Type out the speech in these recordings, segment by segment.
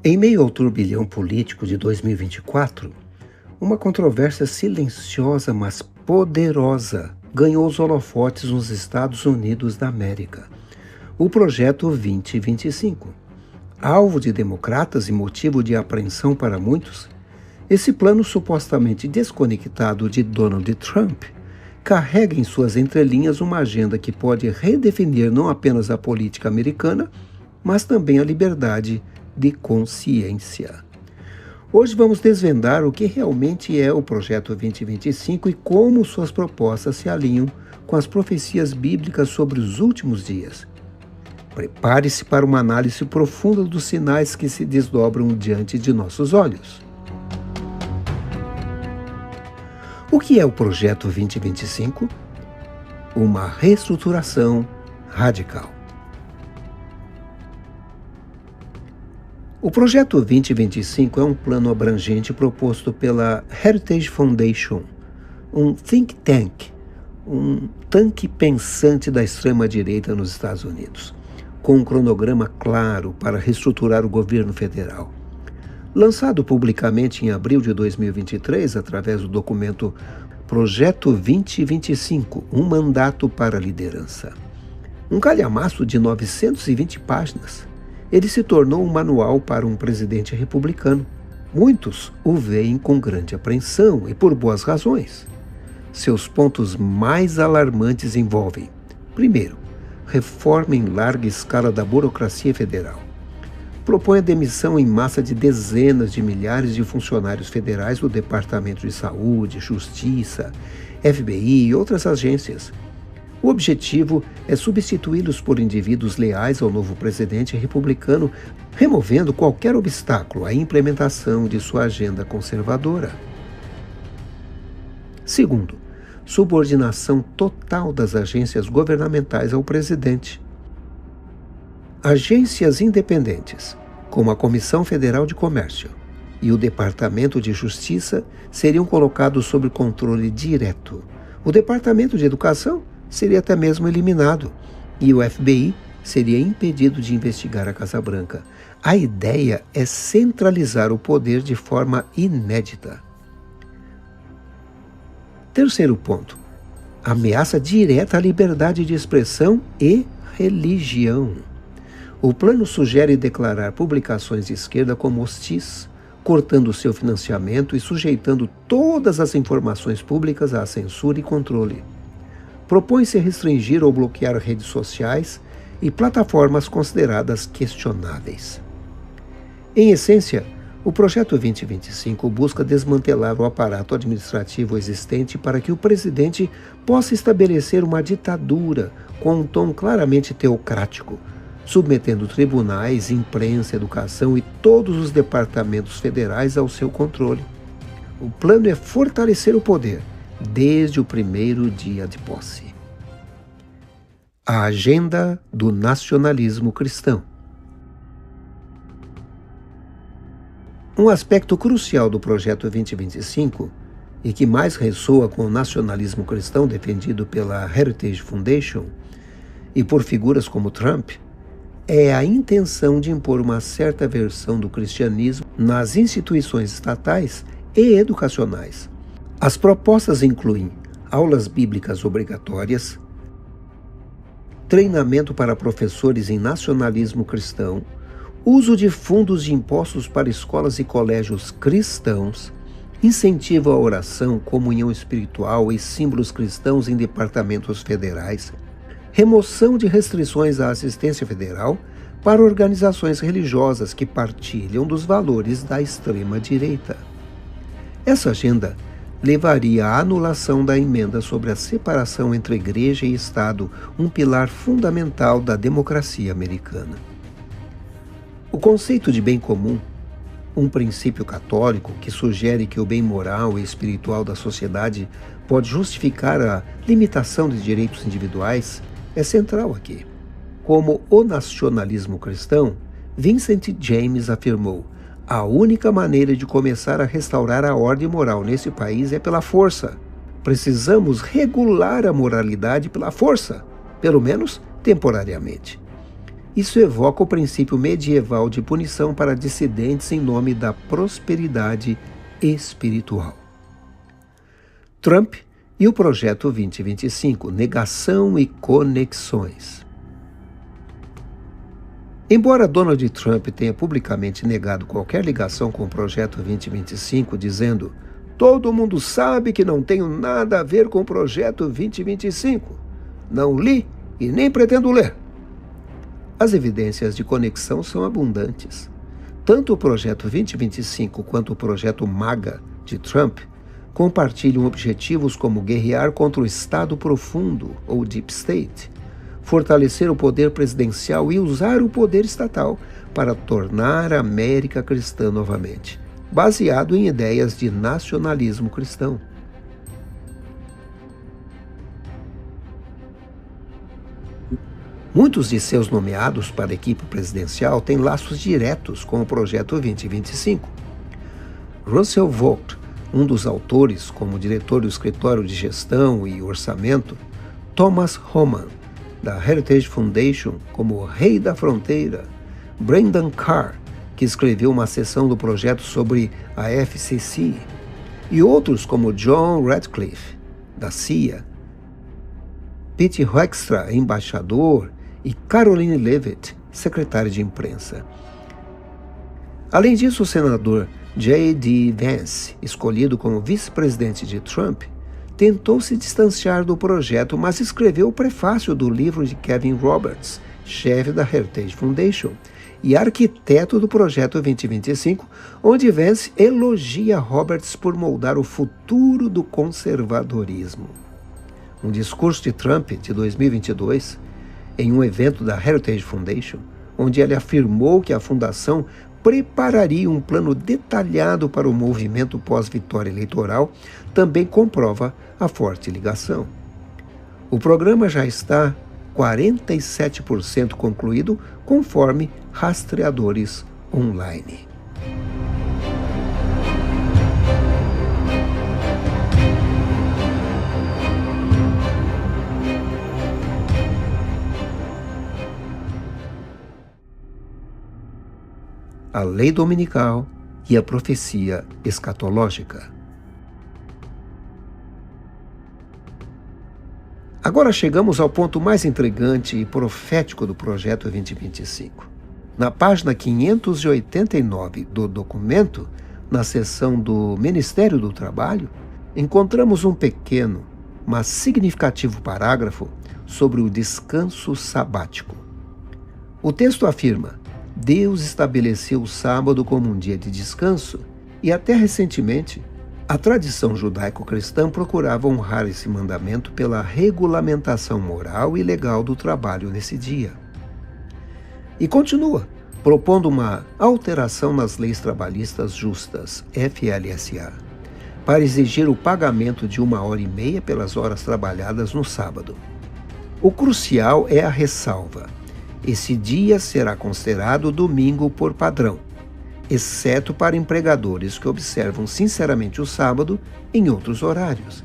Em meio ao turbilhão político de 2024, uma controvérsia silenciosa, mas poderosa, ganhou os holofotes nos Estados Unidos da América. O Projeto 2025. Alvo de democratas e motivo de apreensão para muitos, esse plano supostamente desconectado de Donald Trump carrega em suas entrelinhas uma agenda que pode redefinir não apenas a política americana, mas também a liberdade de consciência. Hoje vamos desvendar o que realmente é o Projeto 2025 e como suas propostas se alinham com as profecias bíblicas sobre os últimos dias. Prepare-se para uma análise profunda dos sinais que se desdobram diante de nossos olhos. O que é o Projeto 2025? Uma reestruturação radical. O Projeto 2025 é um plano abrangente proposto pela Heritage Foundation, um think tank, um tanque pensante da extrema-direita nos Estados Unidos, com um cronograma claro para reestruturar o governo federal. Lançado publicamente em abril de 2023, através do documento Projeto 2025, um mandato para a liderança. Um calhamaço de 920 páginas, ele se tornou um manual para um presidente republicano. Muitos o veem com grande apreensão e por boas razões. Seus pontos mais alarmantes envolvem: primeiro, reforma em larga escala da burocracia federal. Propõe a demissão em massa de dezenas de milhares de funcionários federais do Departamento de Saúde, Justiça, FBI e outras agências. O objetivo é substituí-los por indivíduos leais ao novo presidente republicano, removendo qualquer obstáculo à implementação de sua agenda conservadora. Segundo, subordinação total das agências governamentais ao presidente. Agências independentes, como a Comissão Federal de Comércio e o Departamento de Justiça, seriam colocados sob controle direto. O Departamento de Educação seria até mesmo eliminado e o FBI seria impedido de investigar a Casa Branca. A ideia é centralizar o poder de forma inédita. Terceiro ponto: ameaça direta à liberdade de expressão e religião. O plano sugere declarar publicações de esquerda como hostis, cortando seu financiamento e sujeitando todas as informações públicas à censura e controle. Propõe-se restringir ou bloquear redes sociais e plataformas consideradas questionáveis. Em essência, o Projeto 2025 busca desmantelar o aparato administrativo existente para que o presidente possa estabelecer uma ditadura com um tom claramente teocrático, submetendo tribunais, imprensa, educação e todos os departamentos federais ao seu controle. O plano é fortalecer o poder desde o primeiro dia de posse. A agenda do nacionalismo cristão. Um aspecto crucial do Projeto 2025, e que mais ressoa com o nacionalismo cristão defendido pela Heritage Foundation e por figuras como Trump, é a intenção de impor uma certa versão do cristianismo nas instituições estatais e educacionais. As propostas incluem aulas bíblicas obrigatórias, treinamento para professores em nacionalismo cristão, uso de fundos de impostos para escolas e colégios cristãos, incentivo à oração, comunhão espiritual e símbolos cristãos em departamentos federais, remoção de restrições à assistência federal para organizações religiosas que partilham dos valores da extrema-direita. Essa agenda levaria à anulação da emenda sobre a separação entre igreja e Estado, um pilar fundamental da democracia americana. O conceito de bem comum, um princípio católico que sugere que o bem moral e espiritual da sociedade pode justificar a limitação de direitos individuais, é central aqui. Como o nacionalismo cristão, Vincent James afirmou: a única maneira de começar a restaurar a ordem moral nesse país é pela força. Precisamos regular a moralidade pela força, pelo menos temporariamente. Isso evoca o princípio medieval de punição para dissidentes em nome da prosperidade espiritual. Trump e o Projeto 2025, negação e conexões. Embora Donald Trump tenha publicamente negado qualquer ligação com o Projeto 2025, dizendo: "Todo mundo sabe que não tenho nada a ver com o Projeto 2025. Não li e nem pretendo ler." As evidências de conexão são abundantes. Tanto o Projeto 2025 quanto o Projeto MAGA de Trump compartilham objetivos como guerrear contra o Estado profundo, ou Deep State, fortalecer o poder presidencial e usar o poder estatal para tornar a América cristã novamente, baseado em ideias de nacionalismo cristão. Muitos de seus nomeados para a equipe presidencial têm laços diretos com o Projeto 2025. Russell Vought, um dos autores como diretor do Escritório de Gestão e Orçamento, Thomas Homan, da Heritage Foundation, como o Rei da Fronteira, Brendan Carr, que escreveu uma seção do projeto sobre a FCC, e outros como John Ratcliffe, da CIA, Pete Hoekstra, embaixador, e Caroline Leavitt, secretária de imprensa. Além disso, o senador J.D. Vance, escolhido como vice-presidente de Trump, tentou se distanciar do projeto, mas escreveu o prefácio do livro de Kevin Roberts, chefe da Heritage Foundation e arquiteto do Projeto 2025, onde Vance elogia Roberts por moldar o futuro do conservadorismo. Um discurso de Trump de 2022, em um evento da Heritage Foundation, onde ele afirmou que a fundação prepararia um plano detalhado para o movimento pós-vitória eleitoral, também comprova a forte ligação. O programa já está 47% concluído, conforme rastreadores online. A lei dominical e a profecia escatológica. Agora chegamos ao ponto mais intrigante e profético do Projeto 2025. Na página 589 do documento, na seção do Ministério do Trabalho, encontramos um pequeno, mas significativo parágrafo sobre o descanso sabático. O texto afirma: Deus estabeleceu o sábado como um dia de descanso e até recentemente a tradição judaico-cristã procurava honrar esse mandamento pela regulamentação moral e legal do trabalho nesse dia. E continua, propondo uma alteração nas leis trabalhistas justas, FLSA, para exigir o pagamento de 1h30 pelas horas trabalhadas no sábado. O crucial é a ressalva: esse dia será considerado domingo por padrão, exceto para empregadores que observam sinceramente o sábado em outros horários.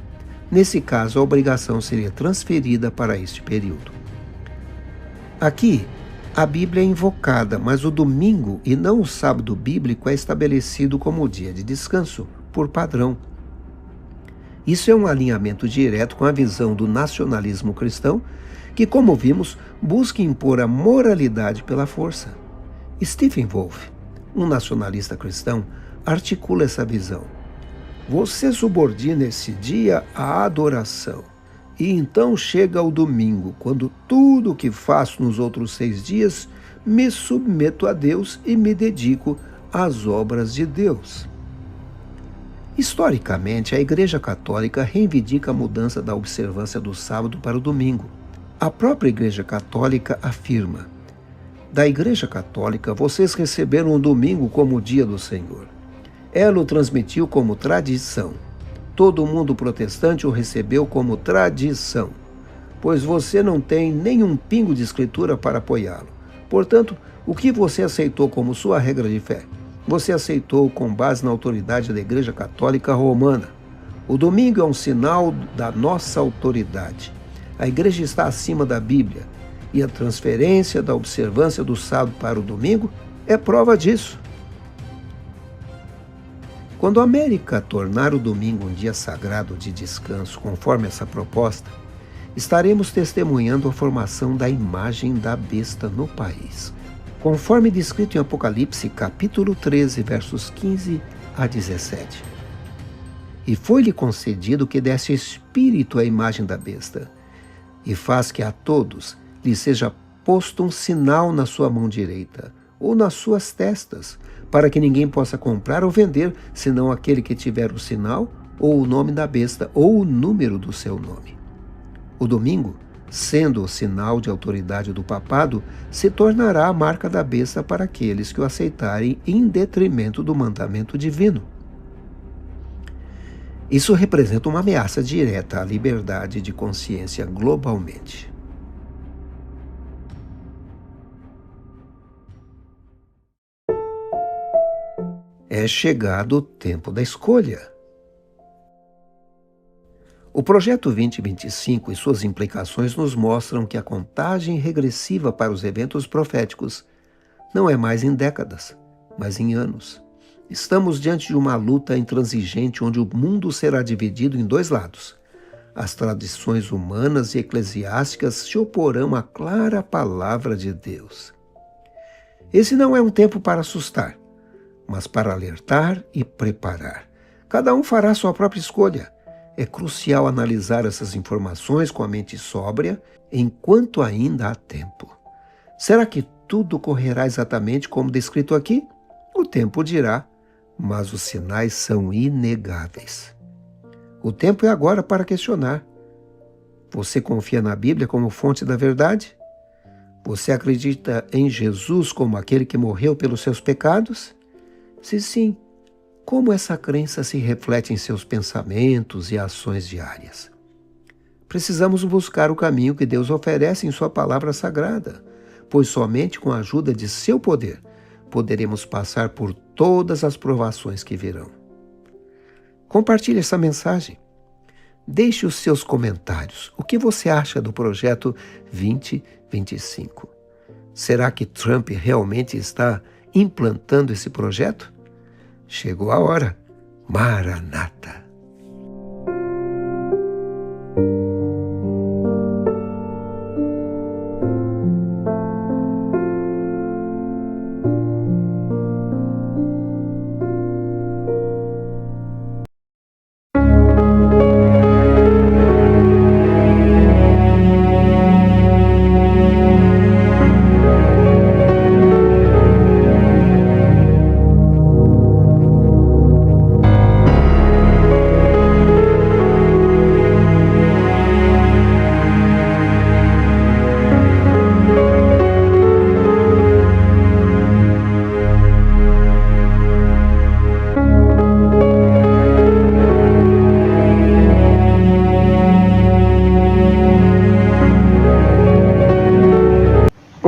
Nesse caso, a obrigação seria transferida para este período. Aqui, a Bíblia é invocada, mas o domingo e não o sábado bíblico é estabelecido como o dia de descanso, por padrão. Isso é um alinhamento direto com a visão do nacionalismo cristão, que, como vimos, busca impor a moralidade pela força. Stephen Wolfe, um nacionalista cristão, articula essa visão. Você subordina esse dia à adoração, e então chega o domingo, quando tudo o que faço nos outros 6 dias, me submeto a Deus e me dedico às obras de Deus. Historicamente, a Igreja Católica reivindica a mudança da observância do sábado para o domingo. A própria Igreja Católica afirma: da Igreja Católica, vocês receberam o domingo como o dia do Senhor. Ela o transmitiu como tradição. Todo mundo protestante o recebeu como tradição, pois você não tem nenhum pingo de escritura para apoiá-lo. Portanto, o que você aceitou como sua regra de fé? Você aceitou com base na autoridade da Igreja Católica Romana. O domingo é um sinal da nossa autoridade. A Igreja está acima da Bíblia. e a transferência da observância do sábado para o domingo é prova disso. Quando a América tornar o domingo um dia sagrado de descanso, conforme essa proposta, estaremos testemunhando a formação da imagem da besta no país, conforme descrito em Apocalipse, capítulo 13, versos 15 a 17. E foi-lhe concedido que desse espírito à imagem da besta, e faz que a todos lhe seja posto um sinal na sua mão direita, ou nas suas testas, para que ninguém possa comprar ou vender, senão aquele que tiver o sinal, ou o nome da besta, ou o número do seu nome. O domingo, sendo o sinal de autoridade do papado, se tornará a marca da besta para aqueles que o aceitarem em detrimento do mandamento divino. Isso representa uma ameaça direta à liberdade de consciência globalmente. É chegado o tempo da escolha. O Projeto 2025 e suas implicações nos mostram que a contagem regressiva para os eventos proféticos não é mais em décadas, mas em anos. Estamos diante de uma luta intransigente onde o mundo será dividido em dois lados. As tradições humanas e eclesiásticas se oporão à clara palavra de Deus. Esse não é um tempo para assustar, mas para alertar e preparar. Cada um fará sua própria escolha. É crucial analisar essas informações com a mente sóbria enquanto ainda há tempo. Será que tudo correrá exatamente como descrito aqui? O tempo dirá, mas os sinais são inegáveis. O tempo é agora para questionar. Você confia na Bíblia como fonte da verdade? Você acredita em Jesus como aquele que morreu pelos seus pecados? Se sim, como essa crença se reflete em seus pensamentos e ações diárias? Precisamos buscar o caminho que Deus oferece em sua palavra sagrada, pois somente com a ajuda de seu poder poderemos passar por todas as provações que virão. Compartilhe essa mensagem. Deixe os seus comentários. O que você acha do Projeto 2025? Será que Trump realmente está implantando esse projeto? Chegou a hora. Maranata.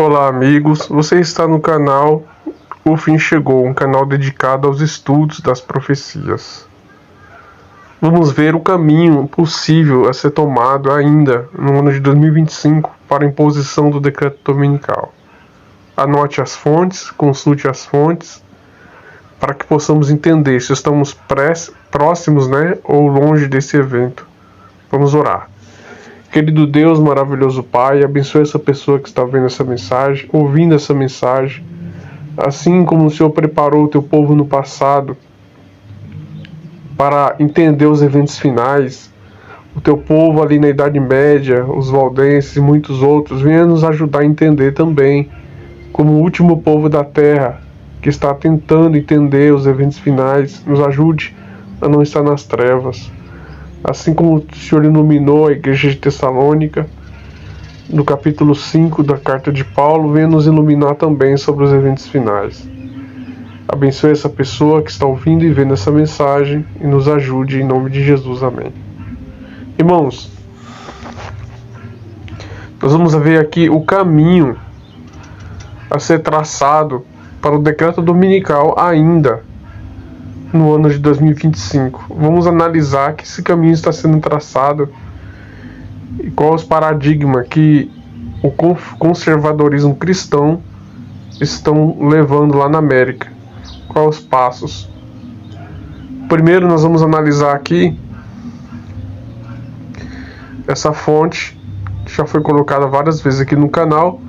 Olá amigos, você está no canal O Fim Chegou, um canal dedicado aos estudos das profecias. Vamos ver o caminho possível a ser tomado ainda no ano de 2025 para a imposição do decreto dominical. Anote as fontes, consulte as fontes, para que possamos entender se estamos próximos, ou longe desse evento. Vamos orar. Querido Deus, maravilhoso Pai, abençoe essa pessoa que está vendo essa mensagem, ouvindo essa mensagem. Assim como o Senhor preparou o teu povo no passado para entender os eventos finais, o teu povo ali na Idade Média, os valdenses e muitos outros, venha nos ajudar a entender também, como o último povo da terra que está tentando entender os eventos finais, nos ajude a não estar nas trevas. Assim como o Senhor iluminou a igreja de Tessalônica, no capítulo 5 da carta de Paulo, venha nos iluminar também sobre os eventos finais. Abençoe essa pessoa que está ouvindo e vendo essa mensagem e nos ajude em nome de Jesus. Amém. Irmãos, nós vamos ver aqui o caminho a ser traçado para o decreto dominical ainda no ano de 2025. Vamos analisar que esse caminho está sendo traçado e qual os paradigmas que o conservadorismo cristão estão levando lá na América. Quais os passos? Primeiro nós vamos analisar aqui essa fonte, que já foi colocada várias vezes aqui no canal,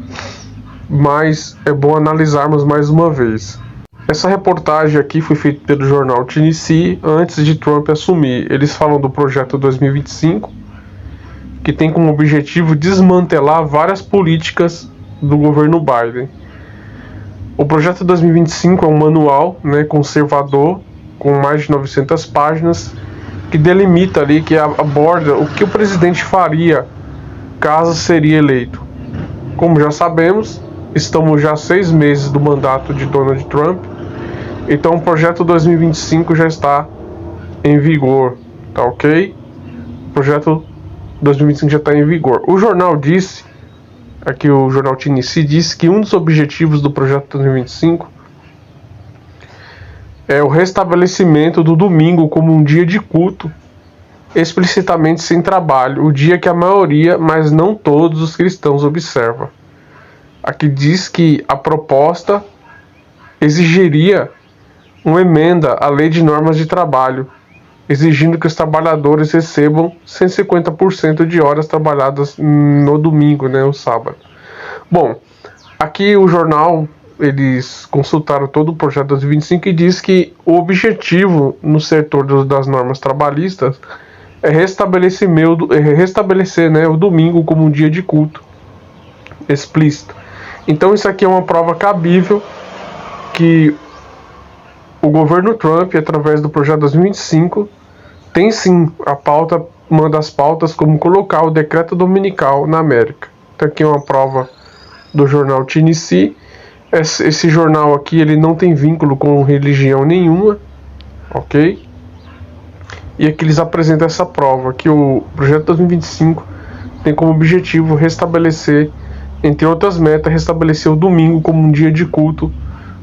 mas é bom analisarmos mais uma vez. Essa reportagem aqui foi feita pelo jornal Tennessee antes de Trump assumir. Eles falam do projeto 2025, que tem como objetivo desmantelar várias políticas do governo Biden. O projeto 2025 é um manual, né, conservador, com mais de 900 páginas, que delimita ali, que aborda o que o presidente faria caso seria eleito. Como já sabemos, estamos já a 6 meses do mandato de Donald Trump, então o projeto 2025 já está em vigor, tá ok? O projeto 2025 já está em vigor. O jornal disse, aqui o jornal Tennessee disse que um dos objetivos do projeto 2025 é o restabelecimento do domingo como um dia de culto, explicitamente sem trabalho, o dia que a maioria, mas não todos os cristãos observam. Aqui diz que a proposta exigiria uma emenda à lei de normas de trabalho, exigindo que os trabalhadores recebam 150% de horas trabalhadas no domingo, né, o sábado. Bom, aqui o jornal, eles consultaram todo o projeto 2025 e diz que o objetivo no setor das normas trabalhistas é restabelecer, né, o domingo como um dia de culto explícito. Então isso aqui é uma prova cabível que o governo Trump, através do projeto 2025, tem sim a pauta, uma das pautas, como colocar o decreto dominical na América. Então aqui é uma prova do jornal Tennessee. Esse jornal aqui, ele não tem vínculo com religião nenhuma, ok? E aqui eles apresentam essa prova, que o projeto 2025 tem como objetivo restabelecer, entre outras metas, restabelecer o domingo como um dia de culto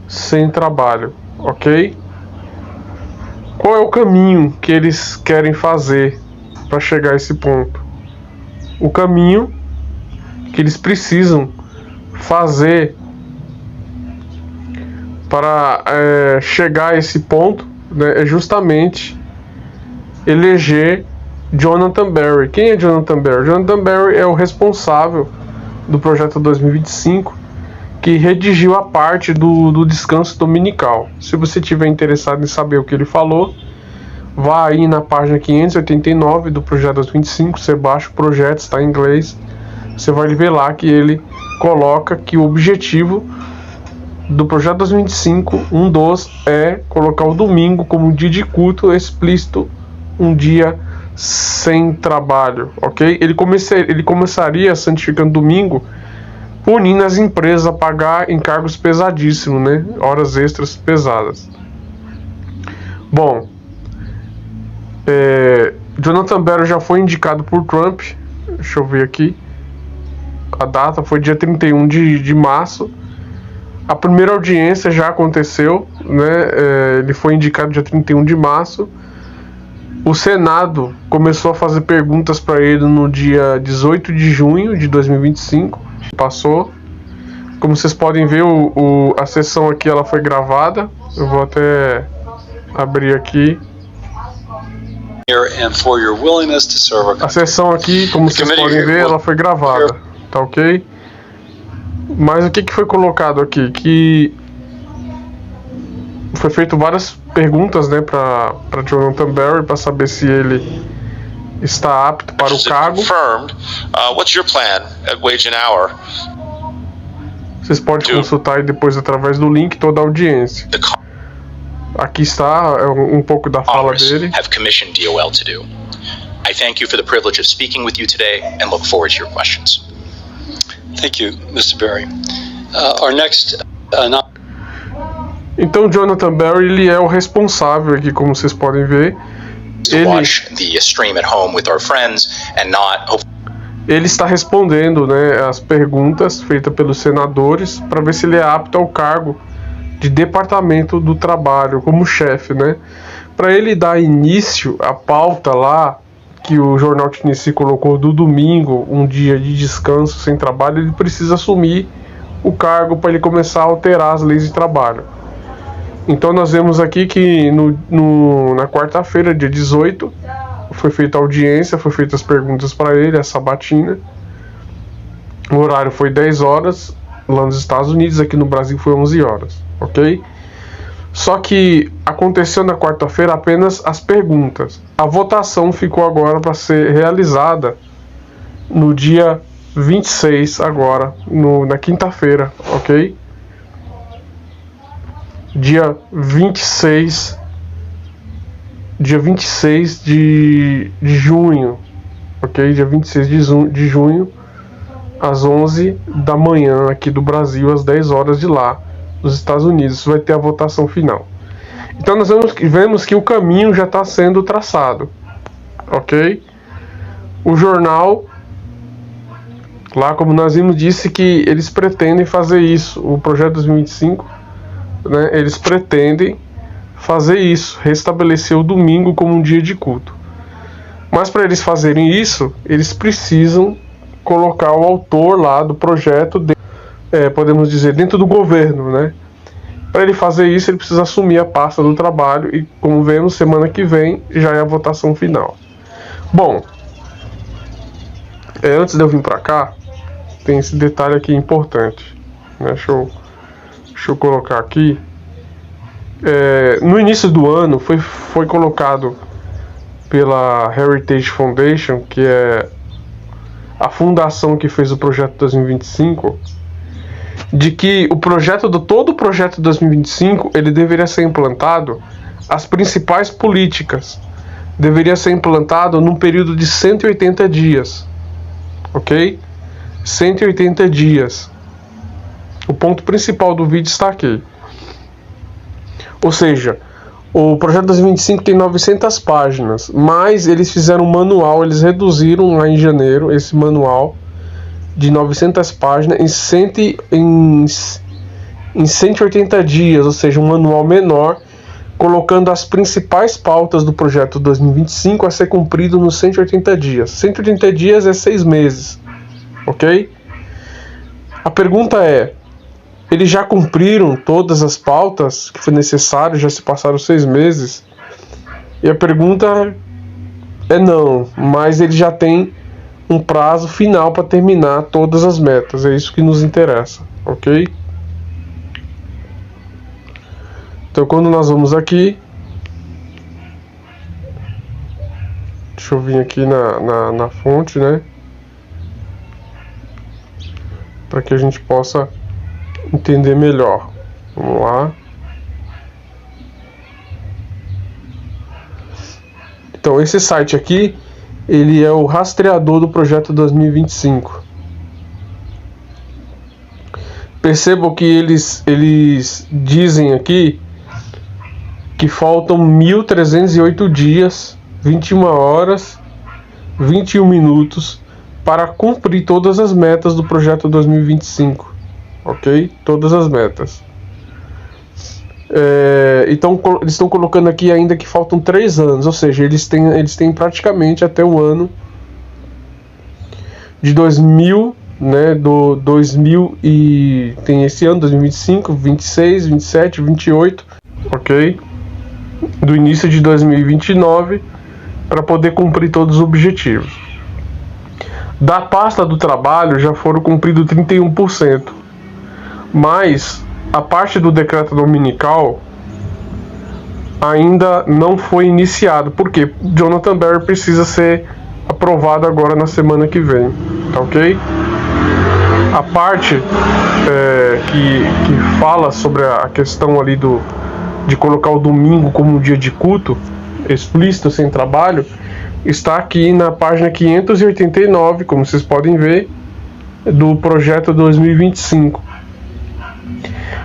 sem trabalho, ok? Qual é o caminho que eles querem fazer para chegar a esse ponto? O caminho que eles precisam fazer para chegar a esse ponto, né, é justamente eleger Jonathan Berry. Quem é Jonathan Berry? Jonathan Berry é o responsável do projeto 2025, que redigiu a parte do descanso dominical. Se você estiver interessado em saber o que ele falou, vá aí na página 589 do projeto 2025, você baixa o projeto, está em inglês, você vai ver lá que ele coloca que o objetivo do projeto 2025, um dos, é colocar o domingo como um dia de culto explícito, um dia sem trabalho, ok? Ele começaria santificando domingo, punindo as empresas a pagar encargos pesadíssimos, né? Horas extras pesadas. Bom, Jonathan Berry já foi indicado por Trump. Deixa eu ver aqui. A data foi dia 31 de março. A primeira audiência já aconteceu, né? Ele foi indicado dia 31 de março. O Senado começou a fazer perguntas para ele no dia 18 de junho de 2025. Passou. Como vocês podem ver, a sessão aqui ela foi gravada. Eu vou até abrir aqui. A sessão aqui, como vocês podem ver, ela foi gravada. Tá ok? Mas o que foi colocado aqui? Que foi feito várias perguntas, né, para Jonathan Berry, para saber se ele está apto para o cargo. Vocês podem consultar aí depois através do link toda a audiência. Aqui está um pouco da fala dele. I thank you for the privilege of speaking with you today and look forward to your questions. Thank you, Mr. Berry. Our next Então, Jonathan Berry, ele é o responsável aqui, como vocês podem ver. Ele está respondendo, né, as perguntas feitas pelos senadores para ver se ele é apto ao cargo de Departamento do Trabalho como chefe, né? Para ele dar início à pauta lá que o jornal Tennessee colocou do domingo, um dia de descanso sem trabalho, ele precisa assumir o cargo para ele começar a alterar as leis de trabalho. Então nós vemos aqui que na quarta-feira, dia 18, foi feita a audiência, foi feitas as perguntas para ele, a sabatina. O horário foi 10 horas lá nos Estados Unidos, aqui no Brasil foi 11 horas, ok? Só que aconteceu na quarta-feira apenas as perguntas. A votação ficou agora para ser realizada no dia 26, agora, na quinta-feira, ok? Dia 26 de junho, ok? Dia 26 de junho, às 11 da manhã aqui do Brasil, às 10 horas de lá, dos Estados Unidos, vai ter a votação final. Então nós vemos que o caminho já está sendo traçado, ok? O jornal, lá como nós vimos, disse que eles pretendem fazer isso, o projeto 2025, né, eles pretendem fazer isso, restabelecer o domingo como um dia de culto. Mas para eles fazerem isso, eles precisam colocar o autor lá do projeto, podemos dizer, dentro do governo, né? Para ele fazer isso, ele precisa assumir a pasta do trabalho e, como vemos, semana que vem já é a votação final. Bom, antes de eu vir para cá, tem esse detalhe aqui importante, né? Deixa eu colocar aqui. No início do ano foi colocado pela Heritage Foundation, que é a fundação que fez o projeto 2025, de que todo o projeto 2025 ele deveria ser implantado, as principais políticas deveria ser implantado num período de 180 dias, ok? 180 dias. O ponto principal do vídeo está aqui. Ou seja, o projeto 2025 tem 900 páginas, mas eles fizeram um manual, eles reduziram lá em janeiro esse manual de 900 páginas em 180 dias, ou seja, um manual menor, colocando as principais pautas do projeto 2025 a ser cumprido nos 180 dias. 180 dias é 6 meses, ok? A pergunta é: eles já cumpriram todas as pautas que foi necessário? Já se passaram 6 meses? E a pergunta é não, mas ele já tem um prazo final para terminar todas as metas. É isso que nos interessa, ok? Então, quando nós vamos aqui, deixa eu vir aqui na fonte, né? Para que a gente possa entender melhor. Vamos lá. Então, esse site aqui, ele é o rastreador do projeto 2025. Percebam que eles dizem aqui que faltam 1.308 dias, 21 horas, 21 minutos para cumprir todas as metas do projeto 2025. Ok? Todas as metas. Então eles estão colocando aqui ainda que faltam 3 anos, ou seja, eles têm praticamente até o ano de 2000, né, do 2000 e tem esse ano 2025, 26, 27, 28, ok? Do início de 2029 para poder cumprir todos os objetivos. Da pasta do trabalho já foram cumpridos 31%, mas a parte do decreto dominical ainda não foi iniciado, porque Jonathan Berry precisa ser aprovado agora na semana que vem, tá ok? A parte que fala sobre a questão ali de colocar o domingo como um dia de culto, explícito, sem trabalho, está aqui na página 589, como vocês podem ver, do projeto 2025.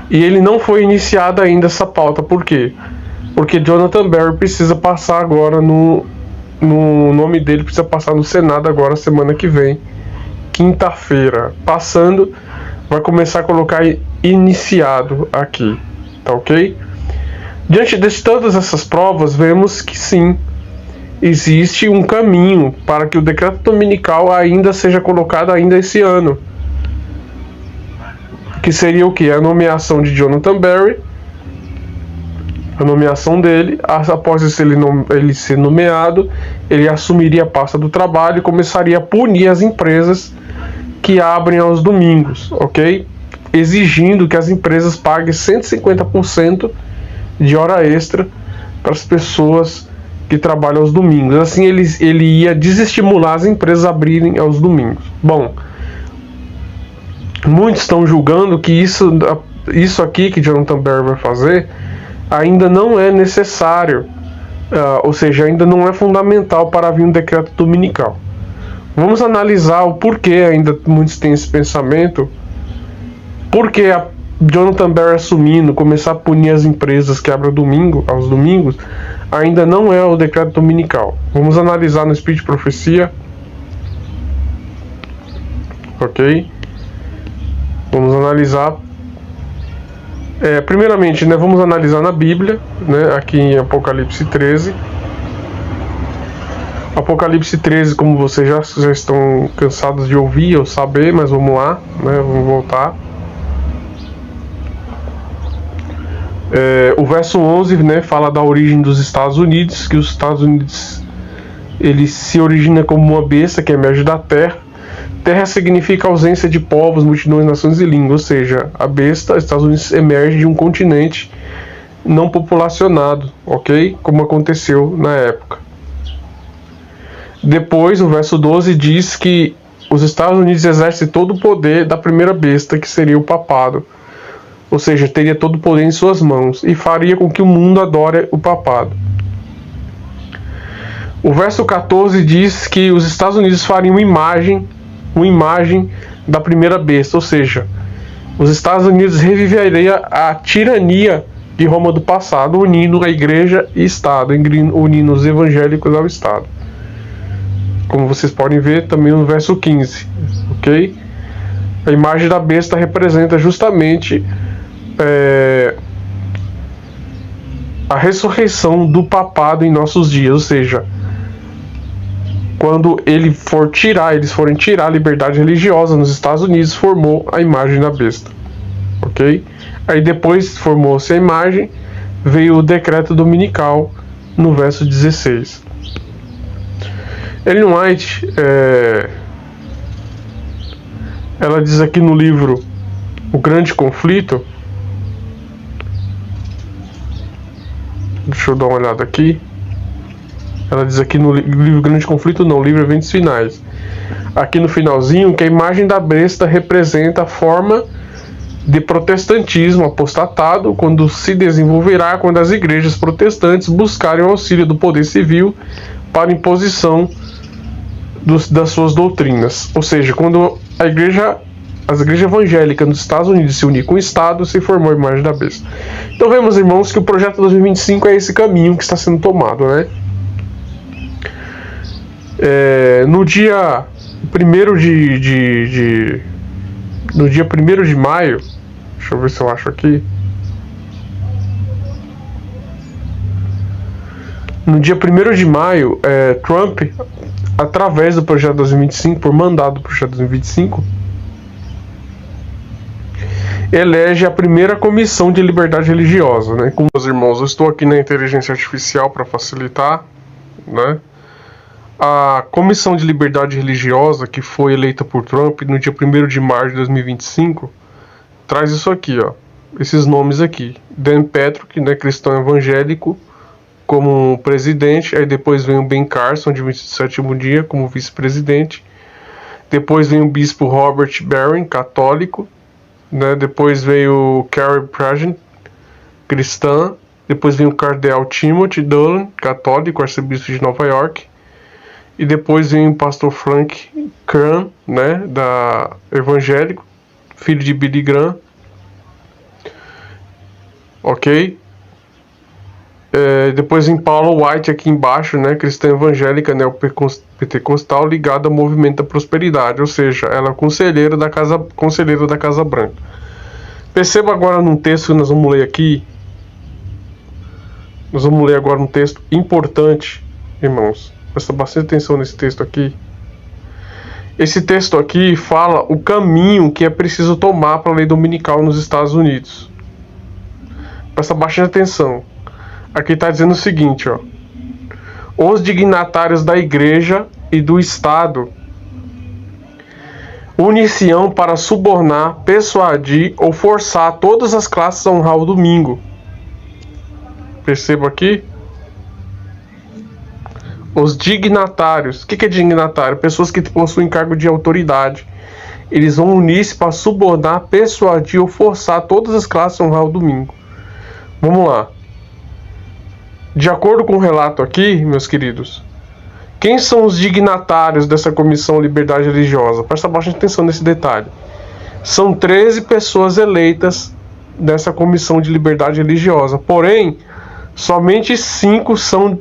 E ele não foi iniciado ainda essa pauta. Por quê? Porque Jonathan Berry precisa passar agora no nome dele, precisa passar no Senado agora, semana que vem, quinta-feira. Passando, vai começar a colocar iniciado aqui, tá ok? Diante de todas essas provas, vemos que sim, existe um caminho para que o decreto dominical ainda seja colocado ainda esse ano. Que seria o que? A nomeação de Jonathan Berry. A nomeação dele, após ele ser nomeado, ele assumiria a pasta do trabalho e começaria a punir as empresas que abrem aos domingos, ok? Exigindo que as empresas paguem 150% de hora extra para as pessoas que trabalham aos domingos. Assim ele ia desestimular as empresas a abrirem aos domingos. Bom, muitos estão julgando que isso aqui que Jonathan Berry vai fazer ainda não é necessário, ou seja, ainda não é fundamental para vir um decreto dominical. Vamos analisar o porquê ainda muitos têm esse pensamento, porque a Jonathan Berry assumindo, começar a punir as empresas que abrem aos domingos, ainda não é o decreto dominical. Vamos analisar no Espírito de Profecia, ok? Vamos analisar. Primeiramente, né, vamos analisar na Bíblia, né, aqui em Apocalipse 13. Apocalipse 13, como vocês já estão cansados de ouvir ou saber, mas vamos lá, né, vamos voltar. O verso 11, né, fala da origem dos Estados Unidos, que os Estados Unidos ele se origina como uma besta que emerge da terra. Terra significa ausência de povos, multidões, nações e línguas, ou seja, a besta, Estados Unidos, emerge de um continente não populacionado, ok? Como aconteceu na época. Depois, o verso 12 diz que os Estados Unidos exercem todo o poder da primeira besta, que seria o papado. Ou seja, teria todo o poder em suas mãos e faria com que o mundo adore o papado. O verso 14 diz que os Estados Unidos fariam uma imagem da primeira besta, ou seja, os Estados Unidos reviveriam a tirania de Roma do passado, unindo a igreja e Estado, unindo os evangélicos ao Estado. Como vocês podem ver também no verso 15, ok? A imagem da besta representa justamente a ressurreição do papado em nossos dias, ou seja, quando eles forem tirar a liberdade religiosa nos Estados Unidos, formou a imagem da besta, ok? Aí depois formou-se a imagem, veio o decreto dominical no verso 16. Ellen White, ela diz aqui no livro O Grande Conflito, deixa eu dar uma olhada aqui. Ela diz aqui no livro Grande Conflito, não, livro Eventos Finais. Aqui no finalzinho, que a imagem da besta representa a forma de protestantismo apostatado quando se desenvolverá quando as igrejas protestantes buscarem o auxílio do poder civil para imposição das suas doutrinas. Ou seja, quando as igrejas evangélicas nos Estados Unidos se unir com o Estado, se formou a imagem da besta. Então vemos, irmãos, que o projeto 2025 é esse caminho que está sendo tomado, né? No dia 1º de maio, deixa eu ver se eu acho aqui. No dia 1º de maio, Trump, através do projeto 2025, por mandado do projeto 2025, elege a primeira comissão de liberdade religiosa, né? Com meus irmãos, eu estou aqui na inteligência artificial para facilitar, né? A Comissão de Liberdade Religiosa, que foi eleita por Trump no dia 1º de março de 2025, traz isso aqui, ó, esses nomes aqui. Dan Patrick, né, cristão evangélico, como presidente. Aí depois vem o Ben Carson, de 27º dia, como vice-presidente. Depois vem o bispo Robert Barron, católico, né? Depois veio o Carrie Pragen, cristã. Depois vem o cardeal Timothy Dolan, católico, arcebispo de Nova York. E depois vem o pastor Frank Graham, né, evangélico, filho de Billy Graham. Ok? Depois vem Paula White aqui embaixo, né, cristã evangélica, né, pentecostal, ligada ao movimento da prosperidade, ou seja, ela é conselheira da Casa Branca. Perceba agora num texto que nós vamos ler aqui. Nós vamos ler agora um texto importante irmãos, presta bastante atenção nesse texto aqui. Esse texto aqui fala o caminho que é preciso tomar para a lei dominical nos Estados Unidos. Presta bastante atenção. Aqui está dizendo o seguinte, ó. Os dignatários da igreja e do Estado unir-se-ão para subornar, persuadir ou forçar todas as classes a honrar o domingo. Perceba aqui. Os dignatários. O que é dignatário? Pessoas que possuem cargo de autoridade. Eles vão unir-se para subornar, persuadir ou forçar todas as classes a honrar o domingo. Vamos lá. De acordo com o relato aqui, meus queridos, quem são os dignatários dessa Comissão Liberdade Religiosa? Presta bastante atenção nesse detalhe. São 13 pessoas eleitas dessa Comissão de Liberdade Religiosa. Porém, somente 5 são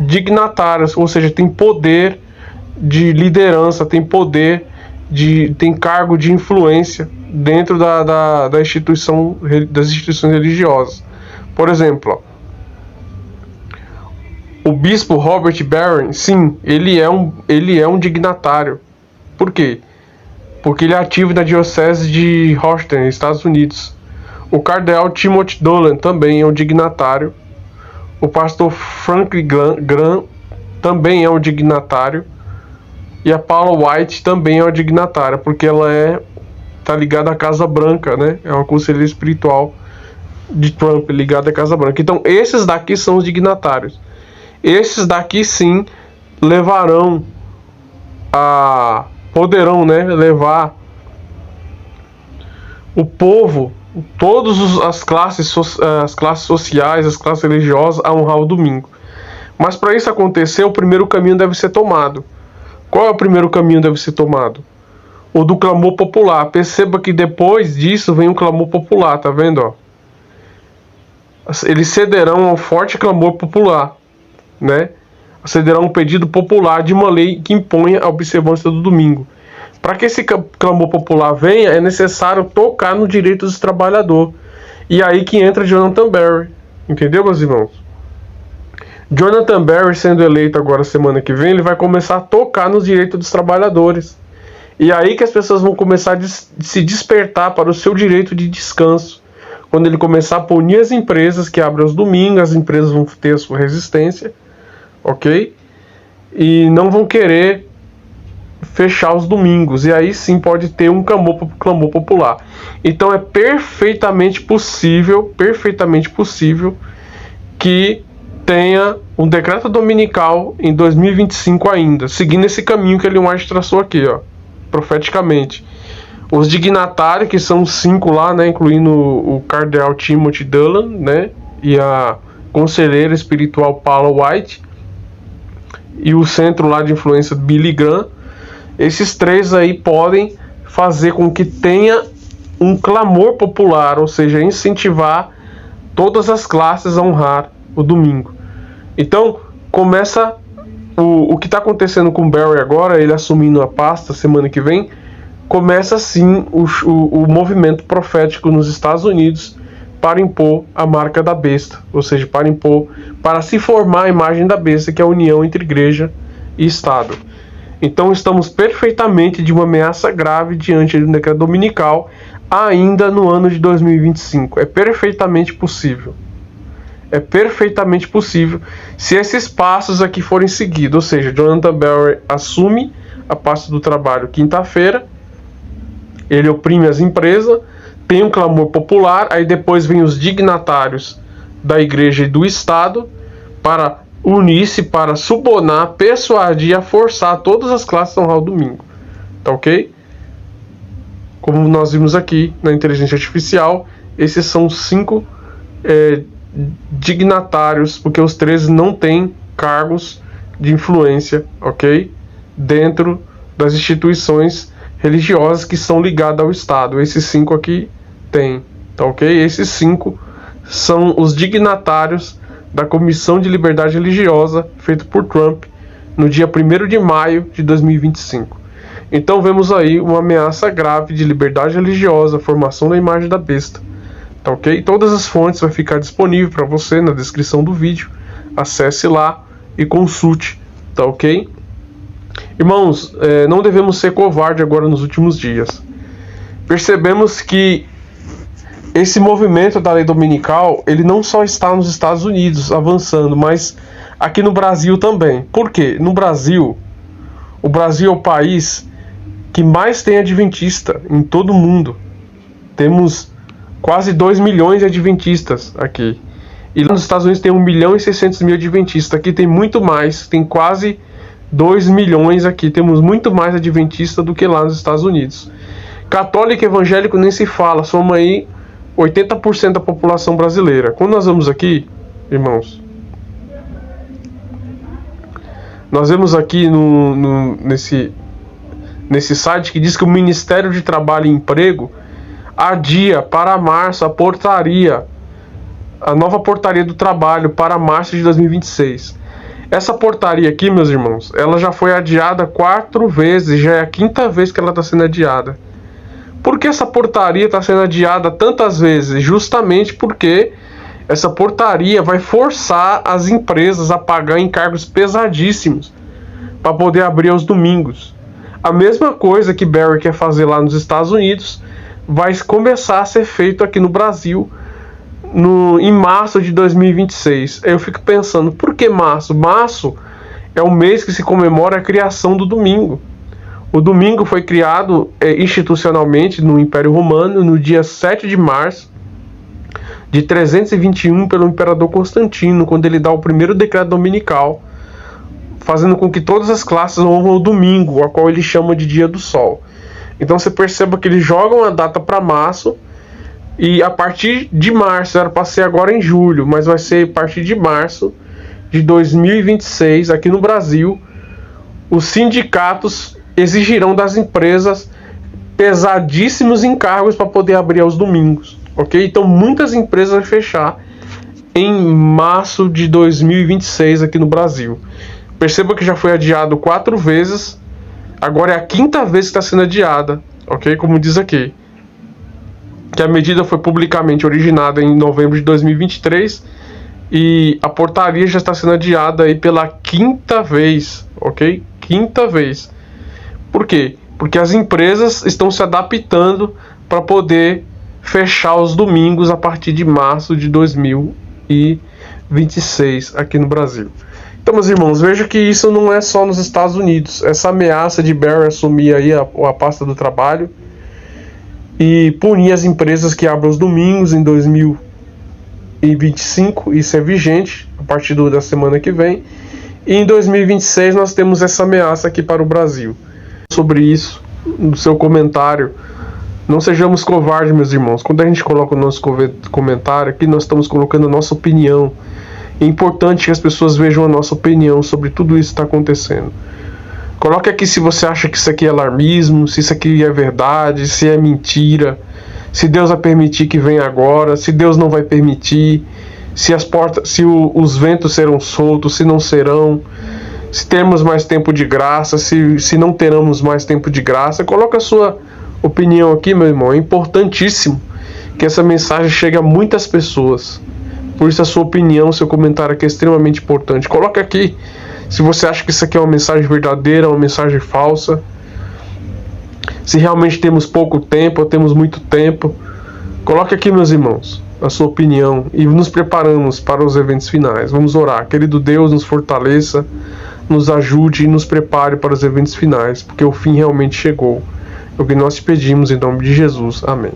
dignatários, ou seja, tem poder de liderança, tem poder tem cargo de influência dentro das instituições religiosas. Por exemplo, ó, o bispo Robert Barron, sim, ele é um dignatário. Por quê? Porque ele é ativo na diocese de Houston, Estados Unidos. O cardeal Timothy Dolan também é um dignatário. O pastor Franklin Graham também é um dignatário. E a Paula White também é uma dignatária, porque ela tá ligada à Casa Branca, né? É uma conselheira espiritual de Trump, ligada à Casa Branca. Então, esses daqui são os dignatários. Esses daqui sim poderão, né, levar o povo, todas as classes sociais, as classes religiosas a honrar o domingo. Mas para isso acontecer, o primeiro caminho deve ser tomado. Qual é o primeiro caminho que deve ser tomado? O do clamor popular. Perceba que depois disso vem o clamor popular, tá vendo? Ó? Eles cederão ao forte clamor popular, né? Cederão um pedido popular de uma lei que imponha a observância do domingo. Para que esse clamor popular venha, é necessário tocar no direito dos trabalhadores. E aí que entra Jonathan Berry. Entendeu, meus irmãos? Jonathan Berry, sendo eleito agora semana que vem, ele vai começar a tocar nos direitos dos trabalhadores. E aí que as pessoas vão começar a se despertar para o seu direito de descanso. Quando ele começar a punir as empresas que abrem aos domingos, as empresas vão ter a sua resistência, ok? E não vão querer fechar os domingos. E aí sim pode ter um clamor popular. Então é perfeitamente possível que tenha um decreto dominical em 2025 ainda, seguindo esse caminho que Ellen White traçou aqui, ó, profeticamente. Os dignatários, que são 5 lá, né, incluindo o cardeal Timothy Dolan, né, e a conselheira espiritual Paula White, e o centro lá de influência Billy Graham, esses 3 aí podem fazer com que tenha um clamor popular, ou seja, incentivar todas as classes a honrar o domingo. Então, começa o que está acontecendo com o Barry agora, ele assumindo a pasta semana que vem, começa sim o movimento profético nos Estados Unidos para impor a marca da besta, ou seja, para se formar a imagem da besta, que é a união entre igreja e Estado. Então estamos perfeitamente de uma ameaça grave diante do decreto dominical, ainda no ano de 2025. É perfeitamente possível. É perfeitamente possível se esses passos aqui forem seguidos. Ou seja, Jonathan Berry assume a pasta do trabalho quinta-feira, ele oprime as empresas, tem um clamor popular, aí depois vem os dignatários da igreja e do Estado para unir-se, para subornar, persuadir, a forçar todas as classes a honrar o domingo. Tá ok? Como nós vimos aqui na inteligência artificial, esses são 5 dignatários, porque os 13 não têm cargos de influência, ok? Dentro das instituições religiosas que são ligadas ao Estado. Esses 5 aqui têm, tá ok? Esses 5 são os dignatários da Comissão de Liberdade Religiosa, feito por Trump, no dia 1º de maio de 2025. Então vemos aí uma ameaça grave de liberdade religiosa, formação da imagem da besta. Tá ok? Todas as fontes vai ficar disponível para você na descrição do vídeo. Acesse lá e consulte Tá ok? Irmãos, não devemos ser covardes agora nos últimos dias. Percebemos que esse movimento da lei dominical, ele não só está nos Estados Unidos avançando, mas aqui no Brasil também. Por quê? No Brasil, o Brasil é o país que mais tem adventista em todo o mundo. Temos quase 2 milhões de adventistas aqui. E lá nos Estados Unidos tem 1.600.000 adventistas. Aqui tem muito mais, tem quase 2 milhões aqui. Temos muito mais adventistas do que lá nos Estados Unidos. Católico e evangélico nem se fala, soma aí 80% da população brasileira. Quando nós vamos aqui, irmãos, nós vemos aqui nesse site que diz que o Ministério de Trabalho e Emprego adia para março a nova portaria do trabalho para março de 2026. Essa portaria aqui, meus irmãos, ela já foi adiada 4 vezes, já é a 5ª vez que ela está sendo adiada. Por que essa portaria está sendo adiada tantas vezes? Justamente porque essa portaria vai forçar as empresas a pagar encargos pesadíssimos para poder abrir aos domingos. A mesma coisa que Barry quer fazer lá nos Estados Unidos vai começar a ser feito aqui no Brasil em março de 2026. Eu fico pensando, por que março? Março é o mês que se comemora a criação do domingo. O domingo foi criado institucionalmente no Império Romano no dia 7 de março de 321 pelo Imperador Constantino, quando ele dá o primeiro decreto dominical, fazendo com que todas as classes honram o domingo, a qual ele chama de Dia do Sol. Então você perceba que eles jogam a data para março, e a partir de março, era para ser agora em julho, mas vai ser a partir de março de 2026, aqui no Brasil, os sindicatos exigirão das empresas pesadíssimos encargos para poder abrir aos domingos, ok? Então muitas empresas vão fechar em março de 2026 aqui no Brasil. Perceba que já foi adiado 4 vezes, agora é a 5ª vez que está sendo adiada, ok? Como diz aqui, que a medida foi publicamente originada em novembro de 2023 e a portaria já está sendo adiada aí pela 5ª vez, ok? 5ª vez. Por quê? Porque as empresas estão se adaptando para poder fechar os domingos a partir de março de 2026 aqui no Brasil. Então, meus irmãos, veja que isso não é só nos Estados Unidos. Essa ameaça de Barry assumir aí a pasta do trabalho e punir as empresas que abrem os domingos em 2025, isso é vigente a partir da semana que vem. E em 2026 nós temos essa ameaça aqui para o Brasil. Sobre isso, no seu comentário, não sejamos covardes, meus irmãos. Quando a gente coloca o nosso comentário aqui, nós estamos colocando a nossa opinião. É importante que as pessoas vejam a nossa opinião sobre tudo isso que está acontecendo. Coloque aqui se você acha que isso aqui é alarmismo, se isso aqui é verdade, se é mentira, se Deus vai permitir que venha agora, se Deus não vai permitir, se os ventos serão soltos, se não serão, se temos mais tempo de graça, se não teremos mais tempo de graça. Coloque a sua opinião aqui, meu irmão. É importantíssimo que essa mensagem chegue a muitas pessoas. Por isso a sua opinião, seu comentário aqui é extremamente importante. Coloque aqui se você acha que isso aqui é uma mensagem verdadeira, uma mensagem falsa. Se realmente temos pouco tempo ou temos muito tempo. Coloque aqui, meus irmãos, a sua opinião e nos preparamos para os eventos finais. Vamos orar. Querido Deus, nos fortaleça, nos ajude e nos prepare para os eventos finais, porque o fim realmente chegou. É o que nós te pedimos em nome de Jesus. Amém.